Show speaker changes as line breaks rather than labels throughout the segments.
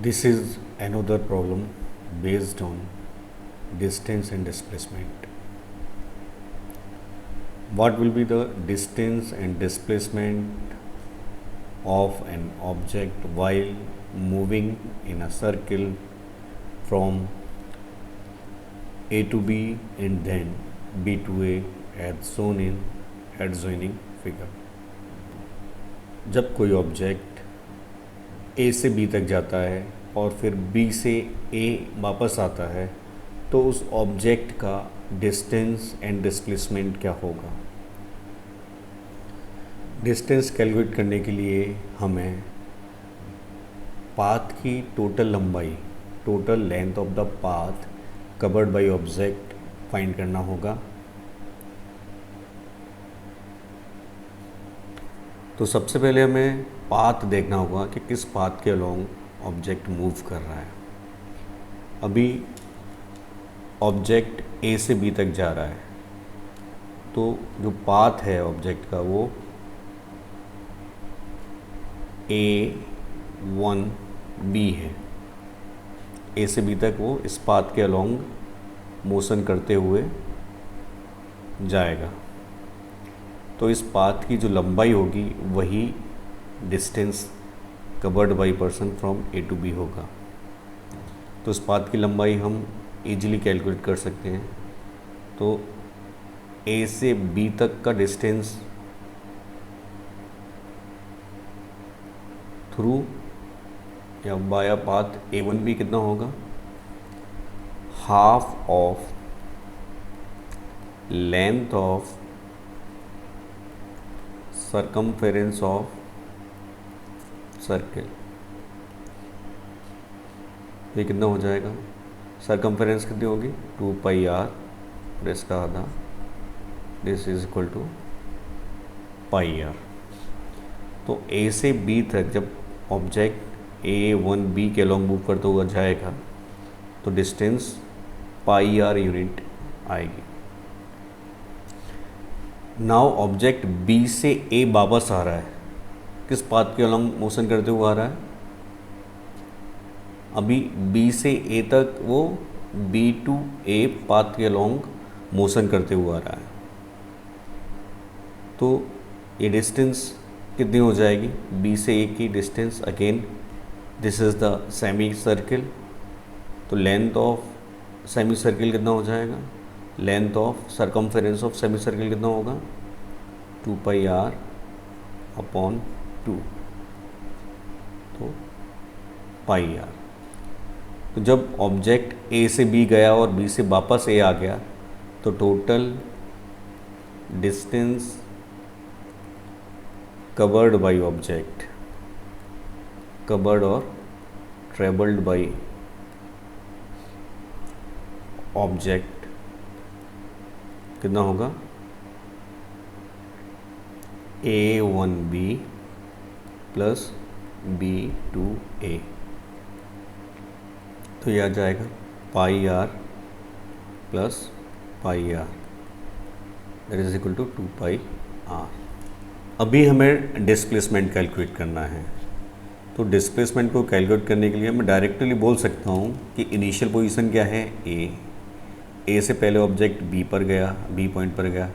This is another problem based on distance and displacement. What will be the distance and displacement of an object while moving in a circle from A to B and then B to A as shown in adjoining figure? जब कोई object A से B तक जाता है और फिर B से ए वापस आता है तो उस ऑब्जेक्ट का डिस्टेंस एंड डिस्प्लेसमेंट क्या होगा। डिस्टेंस कैलकुलेट करने के लिए हमें पाथ की टोटल लंबाई, total length of the path covered by object find करना होगा। तो सबसे पहले हमें पाथ देखना होगा कि किस पाथ के अलोंग ऑब्जेक्ट मूव कर रहा है। अभी ऑब्जेक्ट ए से बी तक जा रहा है तो जो पाथ है ऑब्जेक्ट का वो A1B है। ए से बी तक वो इस पाथ के अलोंग मोशन करते हुए जाएगा। तो इस पाथ की जो लंबाई होगी वही distance covered by person from A to B होगा। तो इस पाथ की लंबाई हम इजीली कैलकुलेट कर सकते हैं। तो ए से बी तक का डिस्टेंस थ्रू या बाया पाथ A1B कितना होगा, half of length of circumference of circle. ये कितना हो जाएगा, सर्कमफेरेंस कितनी होगी 2πr और इसका आधा, this is equal to πr। तो ए से बी तक जब ऑब्जेक्ट A1B के लॉन्ग मूव करता हुआ जाएगा तो डिस्टेंस πr यूनिट आएगी। नाउ ऑब्जेक्ट बी से ए वापस आ रहा है, किस पाथ के अलॉन्ग मोशन करते हुए आ रहा है। अभी बी से ए तक वो B to A पाथ के अलॉन्ग मोशन करते हुए आ रहा है। तो ये डिस्टेंस कितनी हो जाएगी, बी से ए की distance, again this is the semi circle. तो लेंथ ऑफ सेमी सर्किल कितना हो जाएगा, length of circumference of semi circle कितना होगा 2πr अपॉन 2, तो πr। तो जब ऑब्जेक्ट ए से बी गया और बी से वापस ए आ गया तो total distance covered by object, covered और ट्रेवल्ड बाय ऑब्जेक्ट कितना होगा A1B प्लस B2A। तो यह आ जाएगा πr plus πr that is equal to 2πr। अभी हमें डिस्प्लेसमेंट कैलकुलेट करना है। तो डिस्प्लेसमेंट को कैलकुलेट करने के लिए मैं डायरेक्टली बोल सकता हूँ कि इनिशियल पोजीशन क्या है ए से पहले ऑब्जेक्ट बी पर गया, बी पॉइंट पर गया,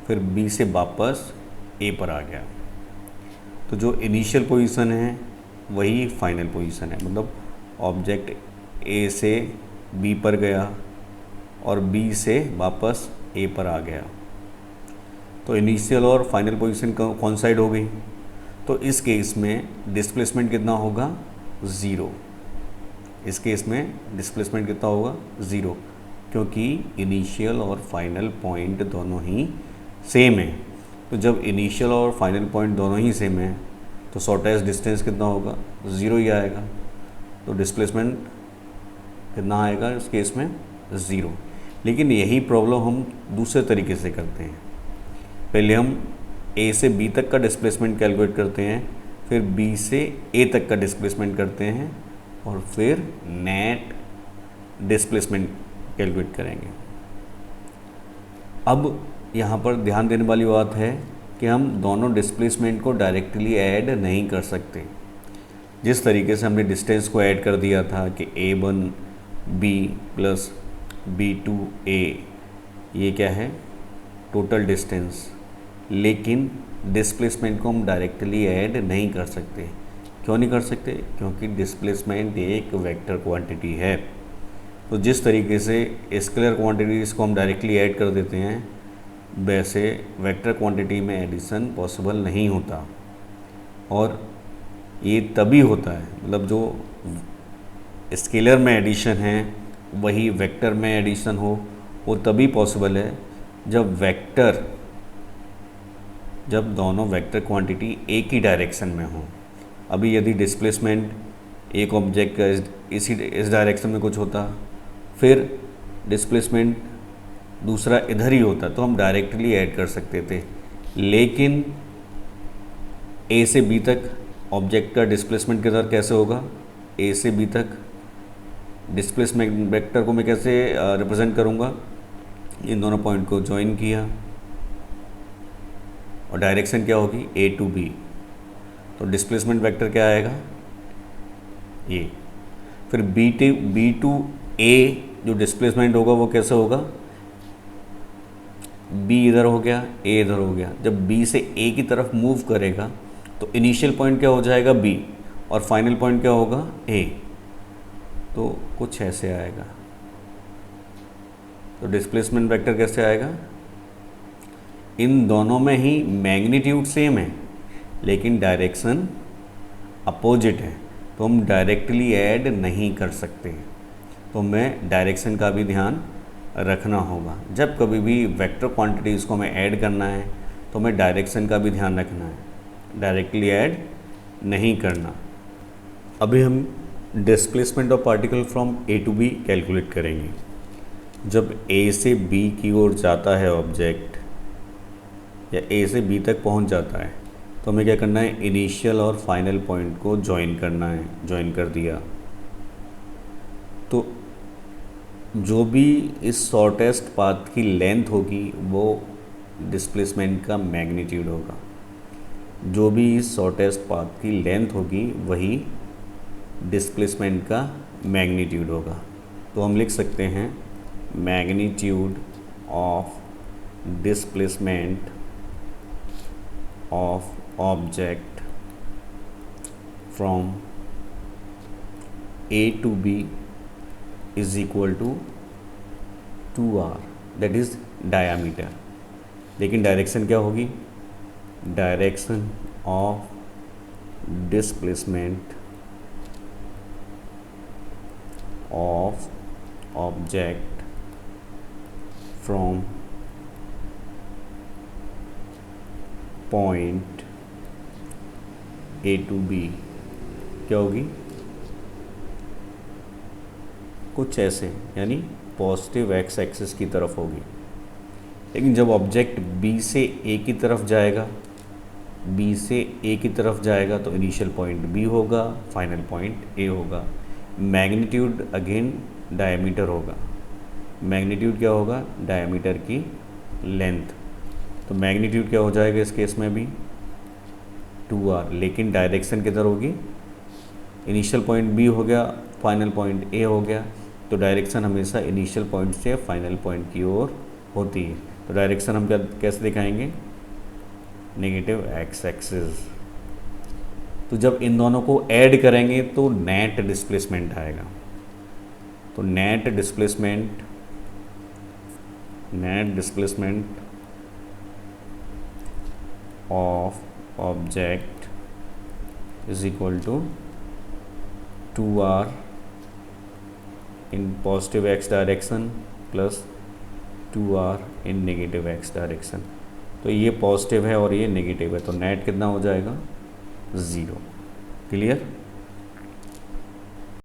फिर बी से वापस ए पर आ गया। तो जो इनिशियल पोजीशन है वही फाइनल पोजीशन है। मतलब ऑब्जेक्ट ए से बी पर गया और बी से वापस ए पर आ गया तो इनिशियल और फाइनल पोजीशन कौन साइड हो गई। तो इस केस में डिस्प्लेसमेंट कितना होगा 0। इस केस में डिस्प्लेसमेंट कितना होगा 0, क्योंकि इनिशियल और फाइनल पॉइंट दोनों ही सेम है। तो जब इनिशियल और फाइनल पॉइंट दोनों ही सेम है तो शॉर्टेस्ट डिस्टेंस कितना होगा 0 ही आएगा। तो डिस्प्लेसमेंट कितना आएगा इस केस में 0। लेकिन यही प्रॉब्लम हम दूसरे तरीके से करते हैं। पहले हम ए से बी तक का डिस्प्लेसमेंट कैलकुलेट करते हैं, फिर बी से ए तक का डिस्प्लेसमेंट करते हैं और फिर नेट डिस्प्लेसमेंट कैलकुलेट करेंगे। अब यहाँ पर ध्यान देने वाली बात है कि हम दोनों डिस्प्लेसमेंट को डायरेक्टली ऐड नहीं कर सकते। जिस तरीके से हमने डिस्टेंस को ऐड कर दिया था कि A1 B plus B2 A, ये क्या है, टोटल डिस्टेंस, लेकिन डिस्प्लेसमेंट को हम डायरेक्टली ऐड नहीं कर सकते। क्यों नहीं कर सकते? क्योंकि डिस्प्लेसमेंट एक वेक्टर क्वांटिटी है। तो जिस तरीके से स्केलर क्वांटिटीज़ को हम डायरेक्टली ऐड कर देते हैं, वैसे वेक्टर क्वांटिटी में एडिशन पॉसिबल नहीं होता। और ये तभी होता है, मतलब जो स्केलर में एडिशन है वही वेक्टर में एडिशन हो, वो तभी पॉसिबल है जब दोनों वेक्टर क्वांटिटी एक ही डायरेक्शन में हो। अभी यदि डिस्प्लेसमेंट एक ऑब्जेक्ट का इस डायरेक्शन में कुछ होता, फिर डिस्प्लेसमेंट दूसरा इधर ही होता, तो हम डायरेक्टली ऐड कर सकते थे। लेकिन ए से बी तक ऑब्जेक्ट का डिस्प्लेसमेंट किधर कैसे होगा? ए से बी तक डिस्प्लेसमेंट वेक्टर को मैं कैसे रिप्रेजेंट करूँगा? इन दोनों पॉइंट को ज्वाइन किया और डायरेक्शन क्या होगी? ए टू बी। तो डिस्प्लेसमेंट वेक्टर क्या आएगा? ये। फिर बी टू ए जो डिस्प्लेसमेंट होगा वो कैसे होगा? बी इधर हो गया, ए इधर हो गया। जब बी से ए की तरफ मूव करेगा तो इनिशियल पॉइंट क्या हो जाएगा? बी, और फाइनल पॉइंट क्या होगा? ए। तो कुछ ऐसे आएगा। तो डिस्प्लेसमेंट वेक्टर कैसे आएगा? इन दोनों में ही मैग्नीट्यूड सेम है लेकिन डायरेक्शन अपोजिट है, तो हम डायरेक्टली ऐड नहीं कर सकते। तो हमें डायरेक्शन का भी ध्यान रखना होगा। जब कभी भी वेक्टर क्वांटिटीज़ को हमें ऐड करना है तो हमें डायरेक्शन का भी ध्यान रखना है, डायरेक्टली ऐड नहीं करना। अभी हम displacement of particle from A to B calculate करेंगे। जब ए से बी की ओर जाता है ऑब्जेक्ट, या ए से बी तक पहुंच जाता है, तो हमें क्या करना है? इनिशियल और फाइनल पॉइंट को ज्वाइन करना है। ज्वाइन कर दिया तो जो भी इस शॉर्टेस्ट पाथ की लेंथ होगी वो डिस्प्लेसमेंट का मैग्नीट्यूड होगा। जो भी इस शॉर्टेस्ट पाथ की लेंथ होगी वही डिस्प्लेसमेंट का मैग्नीट्यूड होगा। तो हम लिख सकते हैं magnitude of displacement of object from A to B is equal to 2r, that is diameter। लेकिन डायरेक्शन क्या होगी? Direction of displacement of object from point A to B क्या होगी? कुछ ऐसे, यानी पॉजिटिव एक्स एक्सिस की तरफ होगी। लेकिन जब ऑब्जेक्ट बी से ए की तरफ जाएगा, बी से ए की तरफ जाएगा तो इनिशियल पॉइंट बी होगा, फाइनल पॉइंट ए होगा। मैग्नीट्यूड अगेन डायमीटर होगा। मैग्नीट्यूड क्या होगा? डायमीटर की लेंथ। तो मैग्नीट्यूड क्या हो जाएगा इस केस में भी? 2r। लेकिन डायरेक्शन किधर होगी? इनिशियल पॉइंट बी हो गया, फाइनल पॉइंट ए हो गया, तो डायरेक्शन हमेशा इनिशियल पॉइंट से फाइनल पॉइंट की ओर होती है। तो डायरेक्शन हम कैसे दिखाएंगे? Negative x axis. तो जब इन दोनों को ऐड करेंगे तो नेट डिस्प्लेसमेंट आएगा। तो net displacement of object is equal to 2r in positive x direction plus 2r in negative x direction। तो ये पॉजिटिव है और ये नेगेटिव है, तो नेट कितना हो जाएगा? 0। क्लियर?